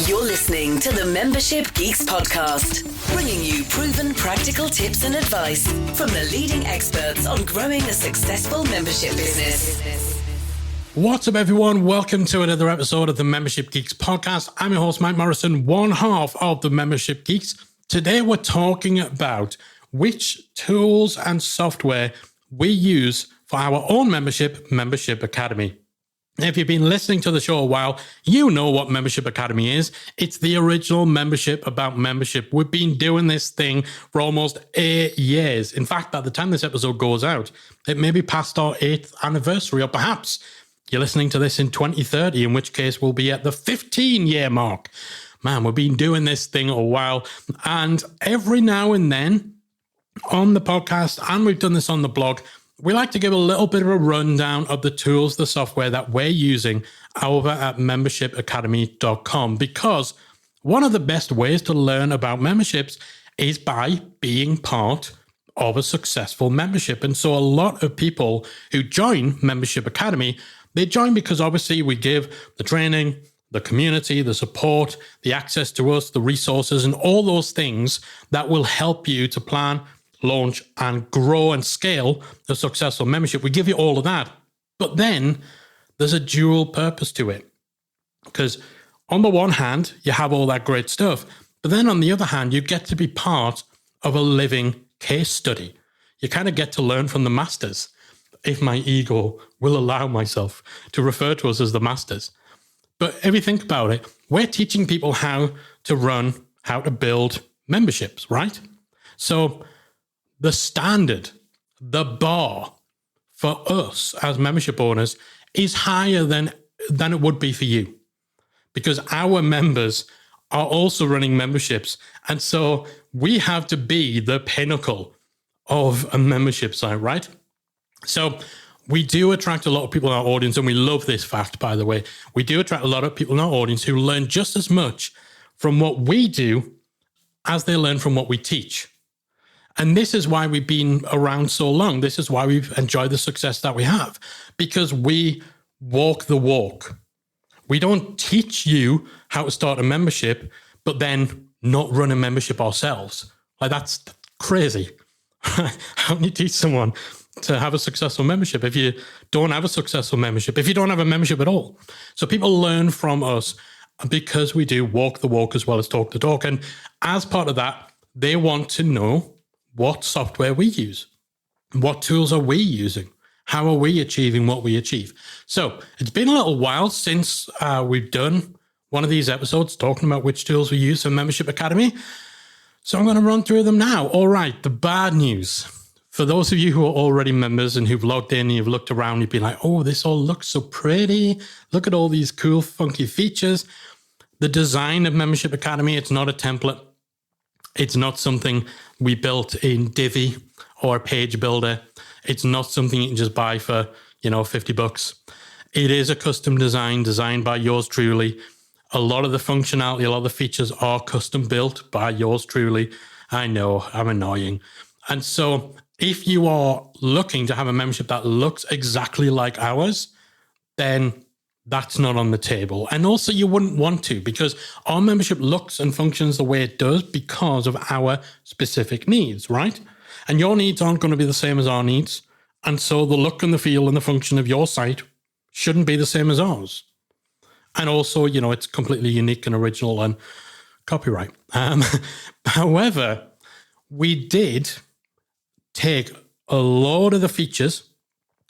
You're listening to the Membership Geeks podcast, bringing you proven practical tips and advice from the leading experts on growing a successful membership business. What's up, everyone? Welcome to another episode of the Membership Geeks podcast. I'm your host, Mike Morrison, one half of the Membership Geeks. Today, we're talking about which tools and software we use for our own Membership Academy. If you've been listening to the show a while, you know what Membership Academy is. It's the original membership about membership. We've been doing this thing for almost 8 years. In fact, by the time this episode goes out, it may be past our 8th anniversary, or perhaps you're listening to this in 2030, in which case we'll be at the 15-year mark. Man, we've been doing this thing a while, and every now and then on the podcast, and we've done this on the blog, we like to give a little bit of a rundown of the tools, the software that we're using over at membershipacademy.com, because one of the best ways to learn about memberships is by being part of a successful membership. And so a lot of people who join Membership Academy, they join because obviously we give the training, the community, the support, the access to us, the resources, and all those things that will help you to plan, launch, and grow and scale a successful membership. We give you all of that. But then there's a dual purpose to it. Because on the one hand, you have all that great stuff. But then on the other hand, you get to be part of a living case study. You kind of get to learn from the masters, if my ego will allow myself to refer to us as the masters. But if you think about it, we're teaching people how to run, how to build memberships, right? So the standard, the bar for us as membership owners is higher than it would be for you, because our members are also running memberships. And so we have to be the pinnacle of a membership site, right? So we do attract a lot of people in our audience, and we love this fact, by the way. We do attract a lot of people in our audience who learn just as much from what we do as they learn from what we teach. And this is why we've been around so long. This is why we've enjoyed the success that we have, because we walk the walk. We don't teach you how to start a membership, but then not run a membership ourselves. Like, that's crazy. How can you teach someone to have a successful membership if you don't have a successful membership, if you don't have a membership at all? So people learn from us because we do walk the walk as well as talk the talk. And as part of that, they want to know what software we use. What tools are we using? How are we achieving what we achieve? So it's been a little while since we've done one of these episodes talking about which tools we use for Membership Academy. So I'm going to run through them now. All right, the bad news. For those of you who are already members and who've logged in and you've looked around, you've been like, oh, this all looks so pretty. Look at all these cool, funky features. The design of Membership Academy, it's not a template. It's not something we built in Divi or Page Builder. It's not something you can just buy for, $50. It is a custom design designed by yours truly. A lot of the functionality, a lot of the features are custom built by yours truly. I know, I'm annoying. And so if you are looking to have a membership that looks exactly like ours, then that's not on the table. And also you wouldn't want to, because our membership looks and functions the way it does because of our specific needs, right? And your needs aren't going to be the same as our needs. And so the look and the feel and the function of your site shouldn't be the same as ours. And also, it's completely unique and original and copyright. However, we did take a lot of the features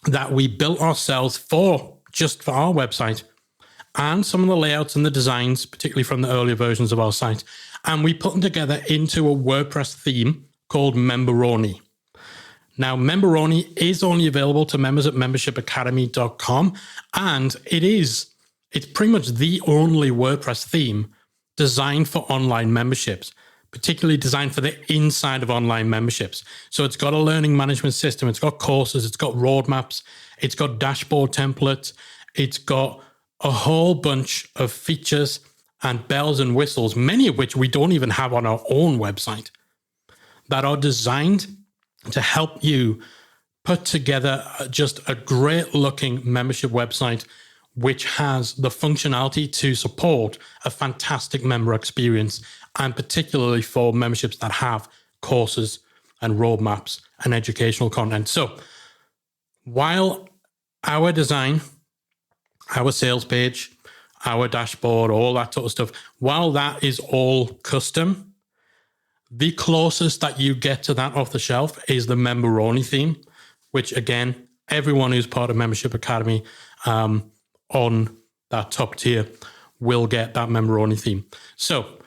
that we built ourselves just for our website, and some of the layouts and the designs, particularly from the earlier versions of our site, and we put them together into a WordPress theme called Memberoni. Now, Memberoni is only available to members at membershipacademy.com, and it's pretty much the only WordPress theme designed for online memberships, particularly designed for the inside of online memberships. So it's got a learning management system, it's got courses, it's got roadmaps, it's got dashboard templates, it's got a whole bunch of features and bells and whistles, many of which we don't even have on our own website, that are designed to help you put together just a great looking membership website which has the functionality to support a fantastic member experience, and particularly for memberships that have courses and roadmaps and educational content. So while our design, our sales page, our dashboard, all that sort of stuff, while that is all custom, the closest that you get to that off the shelf is the member-only theme, which again, everyone who's part of Membership Academy on that top tier will get that member-only theme. So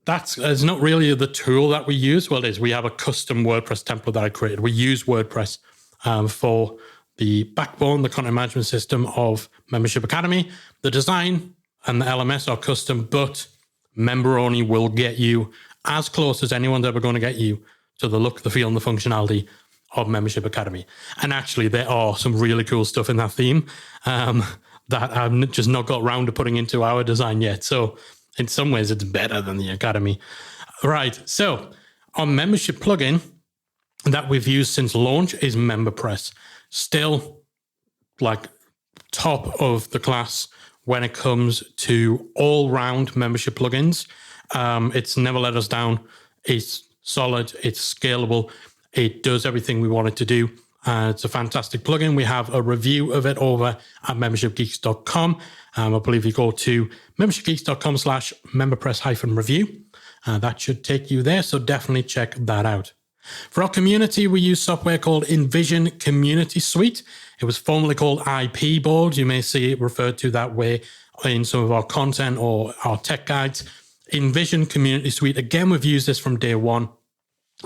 that's not really the tool that we use. Well, it is. We have a custom WordPress template that I created. We use WordPress for the backbone, the content management system of Membership Academy. The design and the LMS are custom, but member-only will get you as close as anyone's ever going to get you to the look, the feel, and the functionality of Membership Academy. And actually, there are some really cool stuff in that theme that I've just not got around to putting into our design yet. So in some ways, it's better than the Academy. Right. So our membership plugin that we've used since launch is MemberPress. Still like top of the class when it comes to all-round membership plugins. It's never let us down. It's solid. It's scalable. It does everything we want it to do. It's a fantastic plugin. We have a review of it over at membershipgeeks.com. I believe you go to membershipgeeks.com/memberpress-review. That should take you there. So definitely check that out. For our community, we use software called Envision Community Suite. It was formerly called IP Board. You may see it referred to that way in some of our content or our tech guides. Envision Community Suite. Again, we've used this from day one.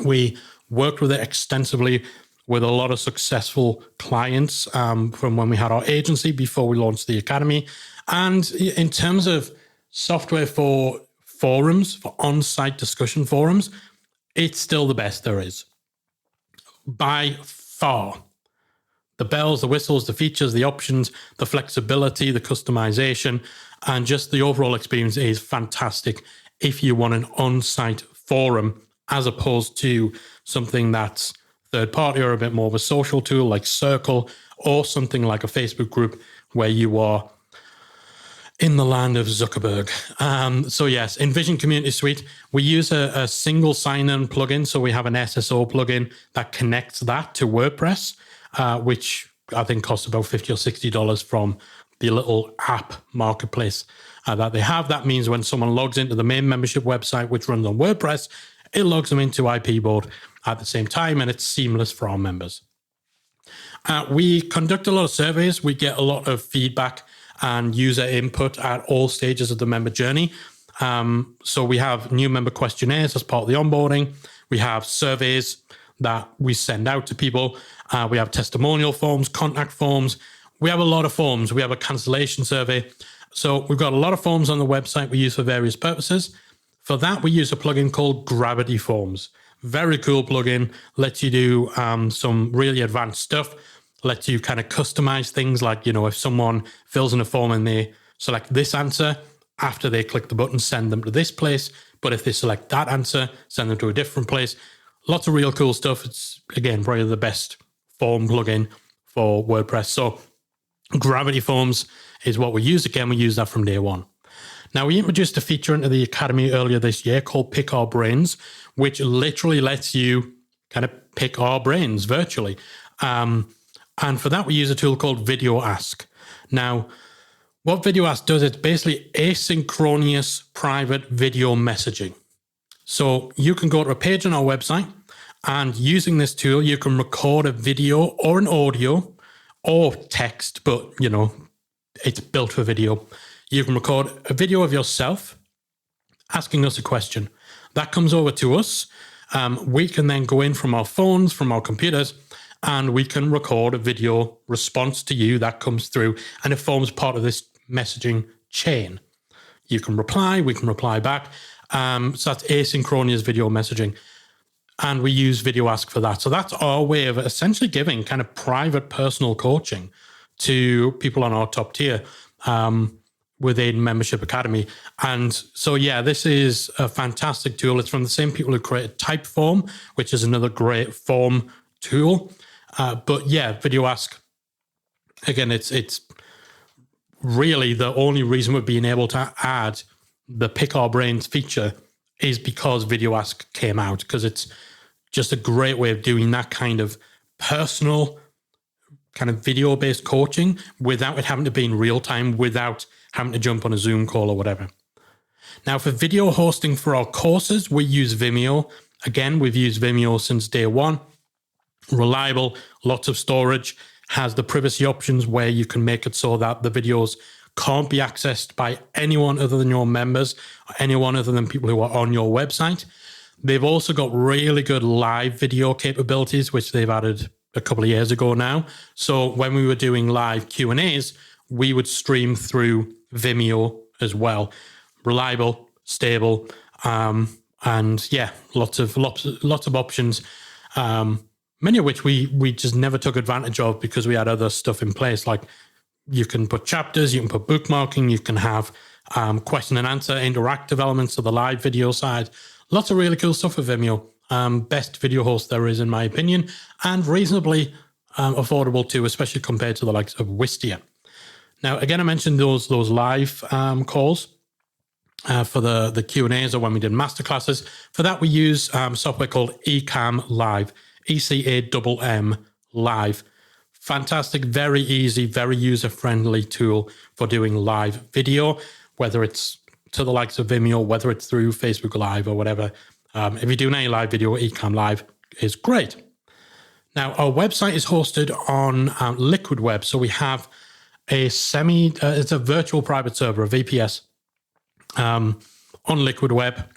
We worked with it extensively with a lot of successful clients from when we had our agency before we launched the Academy. And in terms of software for forums, for on-site discussion forums, it's still the best there is. By far. The bells, the whistles, the features, the options, the flexibility, the customization, and just the overall experience is fantastic if you want an on-site forum as opposed to something that's third party or a bit more of a social tool like Circle or something like a Facebook group where you are in the land of Zuckerberg. So yes, Envision Community Suite. We use a single sign-in plugin. So we have an SSO plugin that connects that to WordPress, which I think costs about $50 or $60 from the little app marketplace that they have. That means when someone logs into the main membership website, which runs on WordPress, it logs them into IP Board at the same time, and it's seamless for our members. We conduct a lot of surveys. We get a lot of feedback and user input at all stages of the member journey. So we have new member questionnaires as part of the onboarding. We have surveys that we send out to people. We have testimonial forms, contact forms. We have a lot of forms. We have a cancellation survey. So we've got a lot of forms on the website we use for various purposes. For that, we use a plugin called Gravity Forms. Very cool plugin. Lets you do some really advanced stuff. Lets you kind of customize things like, if someone fills in a form and they select this answer, after they click the button, send them to this place. But if they select that answer, send them to a different place. Lots of real cool stuff. It's, again, probably the best form plugin for WordPress. So Gravity Forms is what we use. Again, we use that from day one. Now, we introduced a feature into the Academy earlier this year called Pick Our Brains, which literally lets you kind of pick our brains virtually. And for that, we use a tool called Video Ask. Now, what Video Ask does, it's basically asynchronous private video messaging. So you can go to a page on our website, and using this tool, you can record a video or an audio or text, but, it's built for video. You can record a video of yourself asking us a question. That comes over to us. We can then go in from our phones, from our computers, and we can record a video response to you that comes through, and it forms part of this messaging chain. You can reply, we can reply back. So that's asynchronous video messaging. And we use Video Ask for that. So that's our way of essentially giving kind of private personal coaching to people on our top tier within Membership Academy. And so, yeah, this is a fantastic tool. It's from the same people who created Typeform, which is another great form tool. But yeah, Video Ask, again, it's really the only reason we're being able to add the Pick Our Brains feature is because Video Ask came out, because it's just a great way of doing that kind of personal, kind of video-based coaching without it having to be in real time, without having to jump on a Zoom call or whatever. Now, for video hosting for our courses, we use Vimeo. Again, we've used Vimeo since day one. Reliable, lots of storage, has the privacy options where you can make it so that the videos can't be accessed by anyone other than your members, or anyone other than people who are on your website. They've also got really good live video capabilities, which they've added a couple of years ago now. So when we were doing live Q&As, we would stream through Vimeo as well. Reliable, stable, and yeah, lots of options. Many of which we just never took advantage of because we had other stuff in place. Like you can put chapters, you can put bookmarking, you can have question and answer, interactive elements of the live video side. Lots of really cool stuff with Vimeo. Best video host there is, in my opinion, and reasonably affordable too, especially compared to the likes of Wistia. Now, again, I mentioned those live calls for the Q&As or when we did masterclasses. For that, we use software called Ecamm Live, ECAMM Live. Fantastic, very easy, very user-friendly tool for doing live video, whether it's to the likes of Vimeo, whether it's through Facebook Live or whatever. If you're doing any live video, Ecamm Live is great. Now, our website is hosted on Liquid Web. So we have it's a virtual private server, a VPS, on Liquid Web.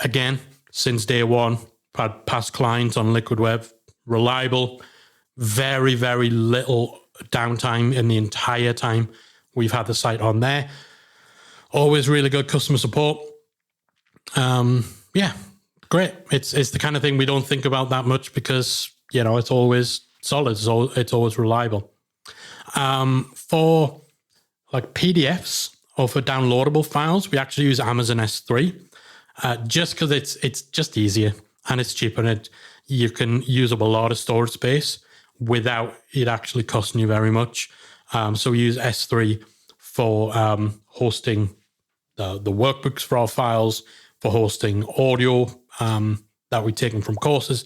Again, since day one, had past clients on Liquid Web, reliable, very, very little downtime in the entire time we've had the site on there. Always really good customer support. Yeah, great. It's the kind of thing we don't think about that much because, it's always solid. It's always reliable. For like PDFs or for downloadable files, we actually use Amazon S3 just because it's just easier and it's cheaper and you can use up a lot of storage space without it actually costing you very much. So we use S3 for hosting the workbooks for our files, for hosting audio that we've taken from courses.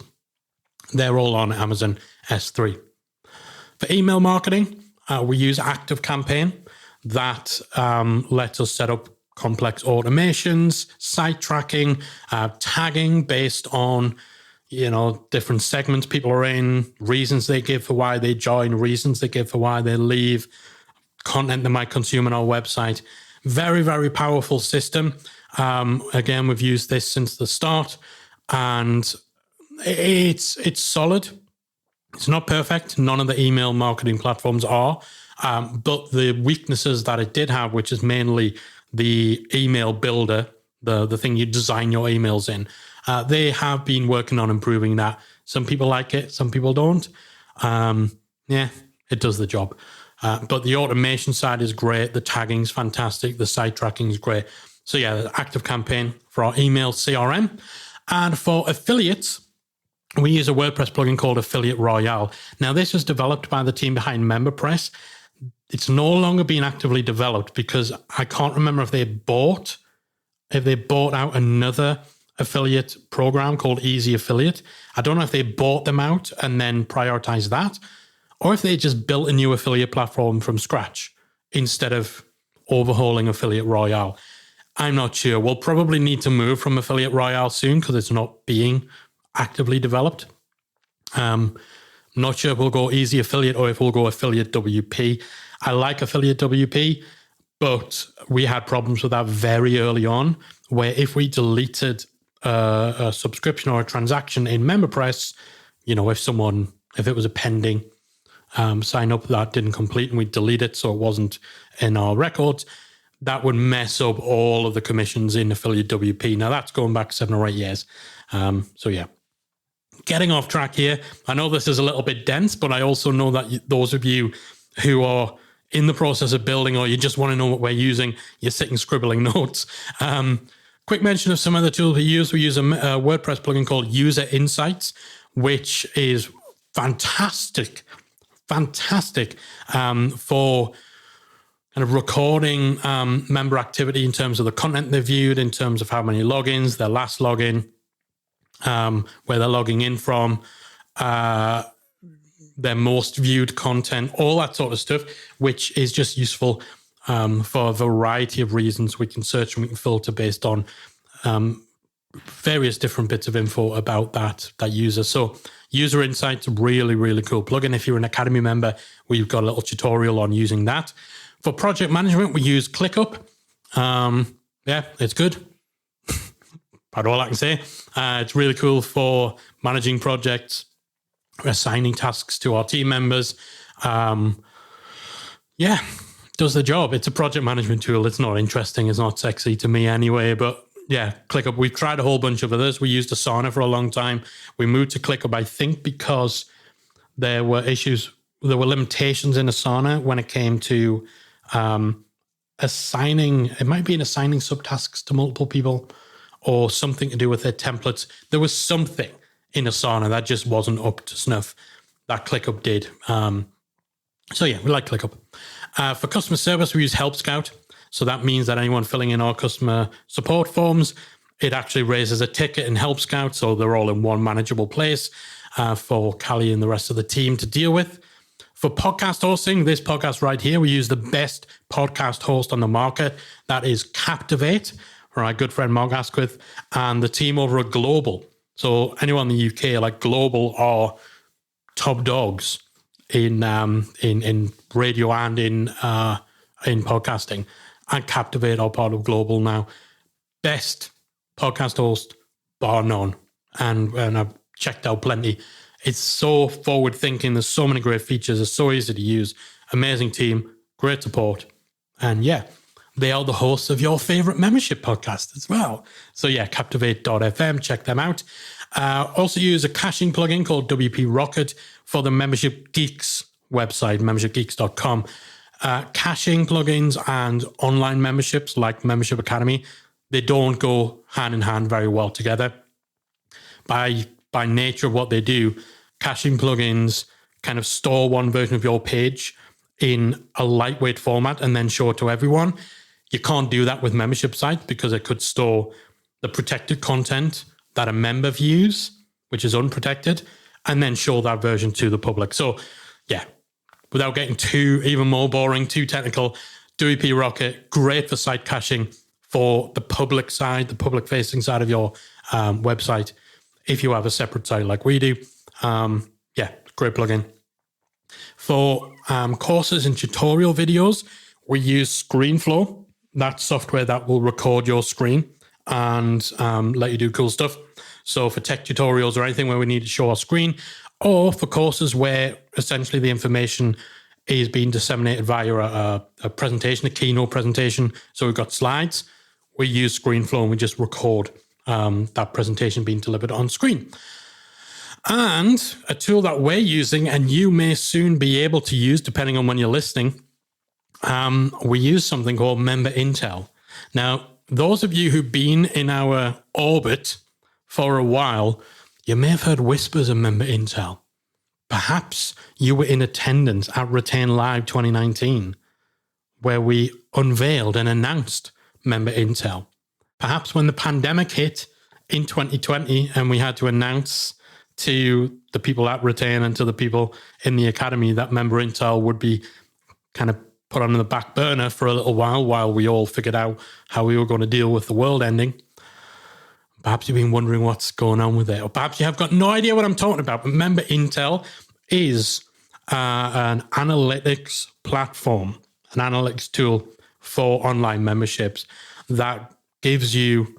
They're all on Amazon S3. For email marketing, we use ActiveCampaign. That lets us set up complex automations, site tracking, tagging based on different segments people are in, reasons they give for why they join, reasons they give for why they leave, content they might consume on our website. Very, very powerful system. Again, we've used this since the start, and it's solid. It's not perfect. None of the email marketing platforms are, but the weaknesses that it did have, which is mainly the email builder, the thing you design your emails in, they have been working on improving that. Some people like it, some people don't. Yeah, it does the job. But the automation side is great. The tagging's fantastic. The site tracking is great. So yeah, the ActiveCampaign for our email CRM. And for affiliates, we use a WordPress plugin called Affiliate Royale. Now, this was developed by the team behind MemberPress. It's no longer being actively developed because I can't remember if they bought out another affiliate program called Easy Affiliate. I don't know if they bought them out and then prioritized that, or if they just built a new affiliate platform from scratch instead of overhauling Affiliate Royale. I'm not sure. We'll probably need to move from Affiliate Royale soon because it's not being actively developed. Not sure if we'll go Easy Affiliate or if we'll go Affiliate WP. I like Affiliate WP, but we had problems with that very early on, where if we deleted a subscription or a transaction in MemberPress, if it was a pending sign up that didn't complete and we delete it so it wasn't in our records, that would mess up all of the commissions in Affiliate WP. Now that's going back 7 or 8 years. So yeah, getting off track here. I know this is a little bit dense, but I also know that those of you who are in the process of building or you just want to know what we're using, you're sitting scribbling notes. Quick mention of some other tools we use. We use a WordPress plugin called User Insights, which is fantastic for kind of recording member activity in terms of the content they viewed, in terms of how many logins, their last login, where they're logging in from, their most viewed content, all that sort of stuff, which is just useful for a variety of reasons. We can search and we can filter based on various different bits of info about that user. So User Insights, really, really cool plugin. If you're an Academy member, we've got a little tutorial on using that. For project management, we use ClickUp. Yeah, it's good. About all I can say. It's really cool for managing projects, assigning tasks to our team members. Yeah, does the job. It's a project management tool. It's not interesting. It's not sexy to me anyway, but yeah, ClickUp. We've tried a whole bunch of others. We used Asana for a long time. We moved to ClickUp, I think, because there were limitations in Asana when it came to assigning subtasks to multiple people or something to do with their templates. There was something in Asana that just wasn't up to snuff that ClickUp did. So yeah, we like ClickUp. For customer service, we use Help Scout. So that means that anyone filling in our customer support forms, it actually raises a ticket in Help Scout. So they're all in one manageable place for Callie and the rest of the team to deal with. For podcast hosting, this podcast right here, we use the best podcast host on the market. That is Captivate, or our good friend Mark Asquith, and the team over at Global. So anyone in the UK, like Global, are top dogs in radio and in podcasting. And Captivate are part of Global now. Best podcast host, bar none. And I've checked out plenty. It's so forward thinking. There's so many great features. It's so easy to use. Amazing team, great support. And yeah, they are the hosts of your favorite membership podcast as well. So yeah, Captivate.fm, check them out. Also use a caching plugin called WP Rocket for the Membership Geeks website, membershipgeeks.com. Caching plugins and online memberships like Membership Academy, they don't go hand in hand very well together. By nature of what they do, caching plugins kind of store one version of your page in a lightweight format and then show it to everyone. You can't do that with membership sites because it could store the protected content that a member views, which is unprotected, and then show that version to the public. So yeah, without getting too even more boring, too technical, WP Rocket, great for site caching for the public side, the public facing side of your website. If you have a separate site like we do, yeah, great plugin. For courses and tutorial videos, we use ScreenFlow. That's software that will record your screen and let you do cool stuff. So for tech tutorials or anything where we need to show our screen, or for courses where essentially the information is being disseminated via a presentation, a keynote presentation. So we've got slides. We use ScreenFlow and we just record that presentation being delivered on screen. And a tool that we're using, and you may soon be able to use, depending on when you're listening, we use something called Member Intel. Now, those of you who've been in our orbit for a while, you may have heard whispers of Member Intel. Perhaps you were in attendance at Retain Live 2019, where we unveiled and announced Member Intel. Perhaps when the pandemic hit in 2020 and we had to announce to the people at Retain and to the people in the Academy that Member Intel would be kind of put on the back burner for a little while we all figured out how we were going to deal with the world ending. Perhaps you've been wondering what's going on with it, or perhaps you have got no idea what I'm talking about. But Member Intel is an analytics platform, an analytics tool for online memberships that gives you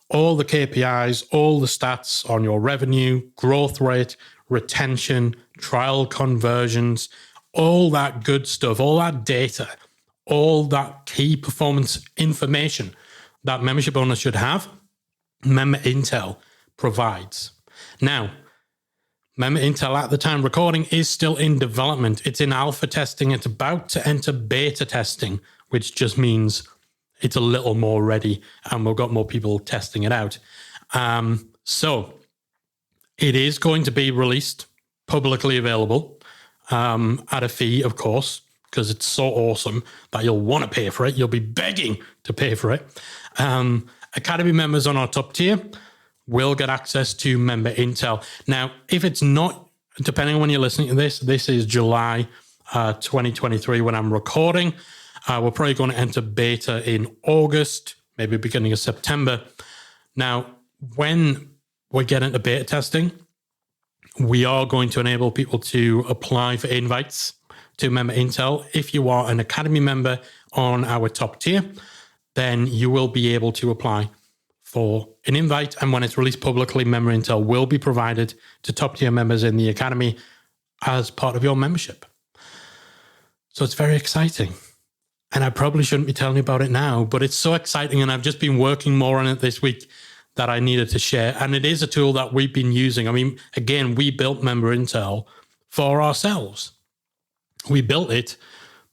all the KPIs, all the stats on your revenue, growth rate, retention, trial conversions, all that good stuff, all that data, all that key performance information that membership owners should have. Member Intel provides. Now, Member Intel at the time recording is still in development. It's in alpha testing. It's about to enter beta testing, which just means it's a little more ready and we've got more people testing it out. So it is going to be released, publicly available, at a fee, of course. because it's so awesome that you'll want to pay for it. You'll be begging to pay for it. Academy members on our top tier will get access to member intel. Now, if it's not, depending on when you're listening to this is July 2023 when I'm recording. We're probably going to enter beta in August, maybe beginning of September. Now, when we get into beta testing, we are going to enable people to apply for invites to member intel. If you are an Academy member on our top tier, then you will be able to apply for an invite. And when it's released publicly, member intel will be provided to top tier members in the Academy as part of your membership. So it's very exciting. And I probably shouldn't be telling you about it now, but it's so exciting. And I've just been working more on it this week that I needed to share. And it is a tool that we've been using. I mean, again, we built member intel for ourselves. We built it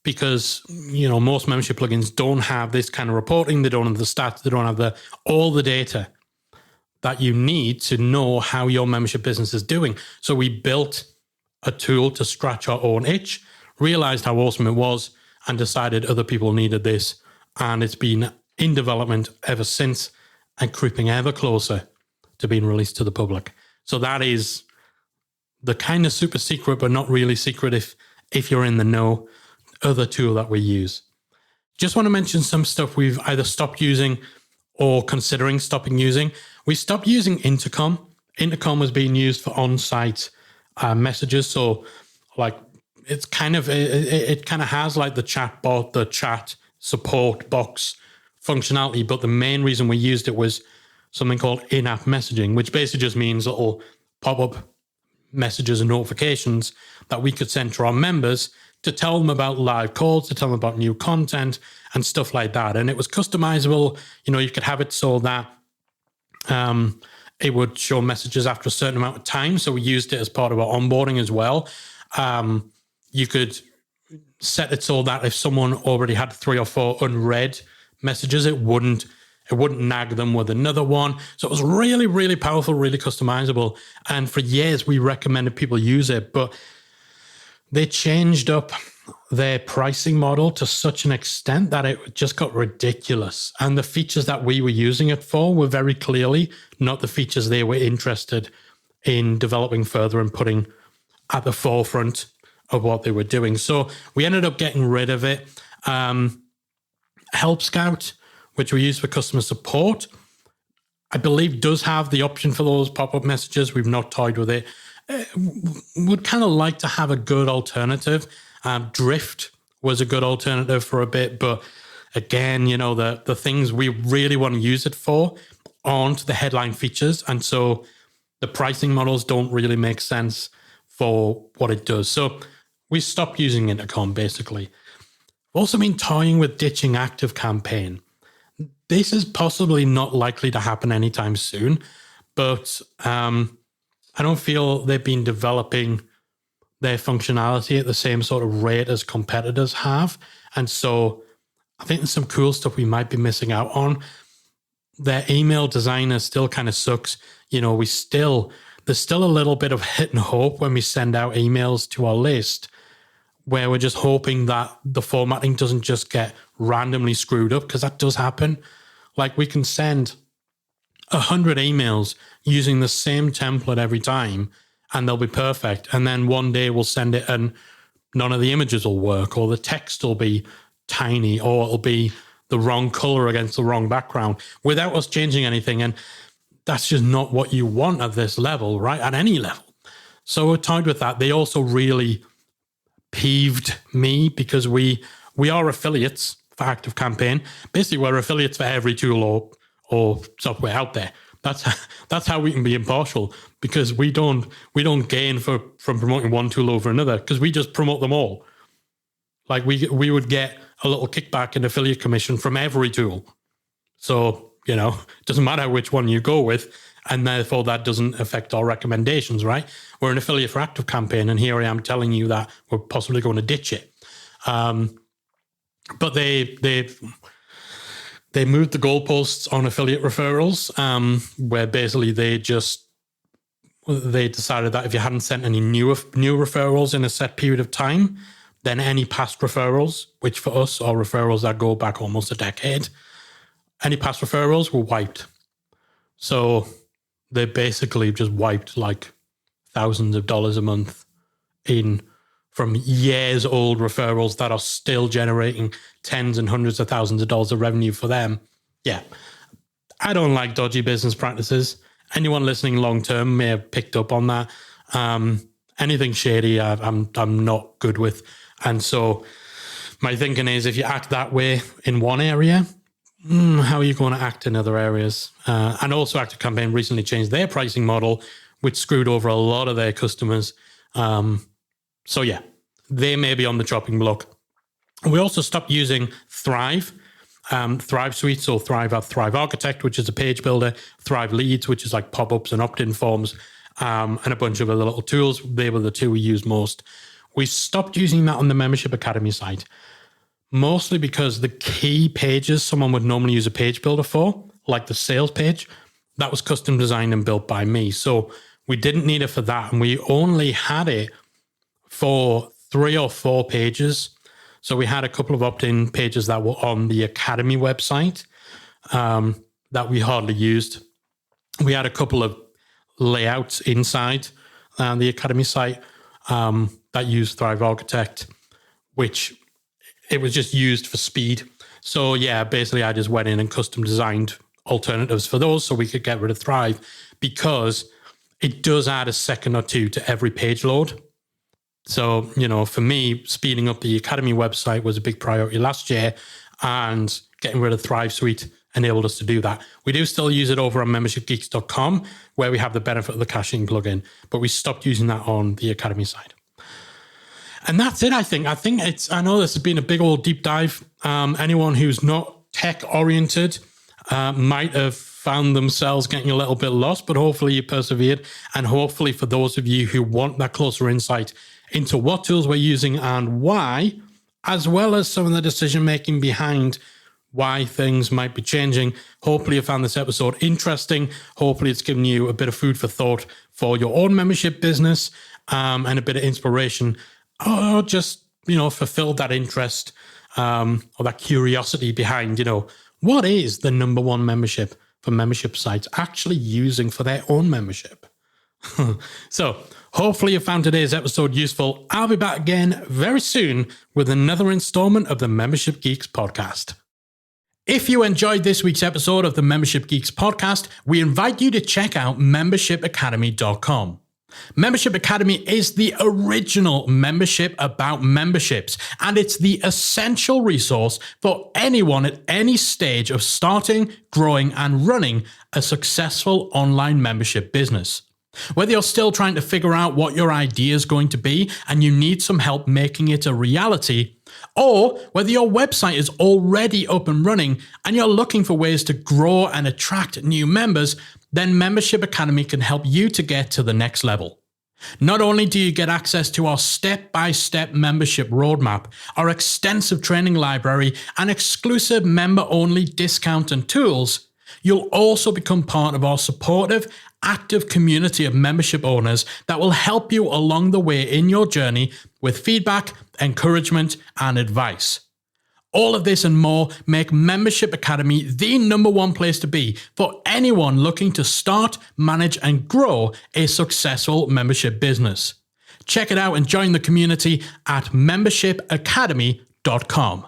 because, most membership plugins don't have this kind of reporting. They don't have the stats. They don't have all the data that you need to know how your membership business is doing. So we built a tool to scratch our own itch, realized how awesome it was, and decided other people needed this. And it's been in development ever since and creeping ever closer to being released to the public. So that is the kind of super secret, but not really secret if you're in the know, other tool that we use. Just want to mention some stuff we've either stopped using or considering stopping using. We stopped using Intercom. Intercom was being used for on-site messages. So it kind of has like the chat bot, the chat support box functionality, but the main reason we used it was something called in-app messaging, which basically just means little pop-up messages and notifications that we could send to our members to tell them about live calls, to tell them about new content and stuff like that. And it was customizable. You could have it so that it would show messages after a certain amount of time. So we used it as part of our onboarding as well. You could set it so that if someone already had 3 or 4 unread messages, it wouldn't nag them with another one. So it was really, really powerful, really customizable. And for years, we recommended people use it, but they changed up their pricing model to such an extent that it just got ridiculous. And the features that we were using it for were very clearly not the features they were interested in developing further and putting at the forefront of what they were doing. So we ended up getting rid of it. Help Scout, which we use for customer support, I believe does have the option for those pop-up messages. We've not toyed with it. Would kind of like to have a good alternative. Drift was a good alternative for a bit, but again, the things we really want to use it for aren't the headline features, and so the pricing models don't really make sense for what it does. So we stopped using Intercom, basically. We've also been toying with ditching ActiveCampaign. This is possibly not likely to happen anytime soon, but I don't feel they've been developing their functionality at the same sort of rate as competitors have. And so I think there's some cool stuff we might be missing out on. Their email designer still kind of sucks. There's still a little bit of hit and hope when we send out emails to our list, where we're just hoping that the formatting doesn't just get randomly screwed up, because that does happen. Like, we can send 100 emails using the same template every time, and they'll be perfect. And then one day we'll send it and none of the images will work, or the text will be tiny, or it'll be the wrong color against the wrong background without us changing anything. And that's just not what you want at this level, right? At any level. So we're tied with that. They also really peeved me because we are affiliates for ActiveCampaign. Basically, we're affiliates for every tool or software out there. That's how we can be impartial, because we don't gain from promoting one tool over another, because we just promote them all. Like, we would get a little kickback and affiliate commission from every tool. So, it doesn't matter which one you go with, and therefore that doesn't affect our recommendations, right? We're an affiliate for ActiveCampaign, and here I am telling you that we're possibly going to ditch it. But they moved the goalposts on affiliate referrals, where basically they decided that if you hadn't sent any new referrals in a set period of time, then any past referrals, which for us are referrals that go back almost a decade, any past referrals were wiped. So they basically just wiped like thousands of dollars a month in from years old referrals that are still generating tens and hundreds of thousands of dollars of revenue for them. Yeah, I don't like dodgy business practices. Anyone listening long term may have picked up on that. Anything shady, I'm not good with. And so my thinking is, if you act that way in one area, how are you going to act in other areas? And also ActiveCampaign recently changed their pricing model, which screwed over a lot of their customers. So yeah, they may be on the chopping block. We also stopped using Thrive, Thrive Suite, so Thrive Architect, which is a page builder, Thrive Leads, which is like pop-ups and opt-in forms, and a bunch of other little tools. They were the two we used most. We stopped using that on the Membership Academy site, mostly because the key pages someone would normally use a page builder for, like the sales page, that was custom designed and built by me. So we didn't need it for that. And we only had it for 3 or 4 pages. So we had a couple of opt-in pages that were on the Academy website that we hardly used. We had a couple of layouts inside the Academy site that used Thrive Architect, which it was just used for speed. So yeah, basically I just went in and custom designed alternatives for those so we could get rid of Thrive, because it does add a second or two to every page load. So, you know, for me, speeding up the Academy website was a big priority last year, and getting rid of Thrive Suite enabled us to do that. We do still use it over on membershipgeeks.com, where we have the benefit of the caching plugin, but we stopped using that on the Academy side. And that's it, I think. I know this has been a big old deep dive. Anyone who's not tech oriented might have found themselves getting a little bit lost, but hopefully you persevered. And hopefully for those of you who want that closer insight into what tools we're using and why, as well as some of the decision making behind why things might be changing, hopefully you found this episode interesting. Hopefully it's given you a bit of food for thought for your own membership business, and a bit of inspiration, or just, you know, fulfill that interest or that curiosity behind, you know, what is the number one membership for membership sites actually using for their own membership? So hopefully you found today's episode useful. I'll be back again very soon with another installment of the Membership Geeks podcast. If you enjoyed this week's episode of the Membership Geeks podcast, we invite you to check out membershipacademy.com. Membership Academy is the original membership about memberships, and it's the essential resource for anyone at any stage of starting, growing, and running a successful online membership business. Whether you're still trying to figure out what your idea is going to be and you need some help making it a reality, or whether your website is already up and running and you're looking for ways to grow and attract new members, then Membership Academy can help you to get to the next level. Not only do you get access to our step-by-step membership roadmap, our extensive training library, and exclusive member-only discount and tools, you'll also become part of our supportive, active community of membership owners that will help you along the way in your journey with feedback, encouragement, and advice. All of this and more make Membership Academy the number one place to be for anyone looking to start, manage, and grow a successful membership business. Check it out and join the community at membershipacademy.com.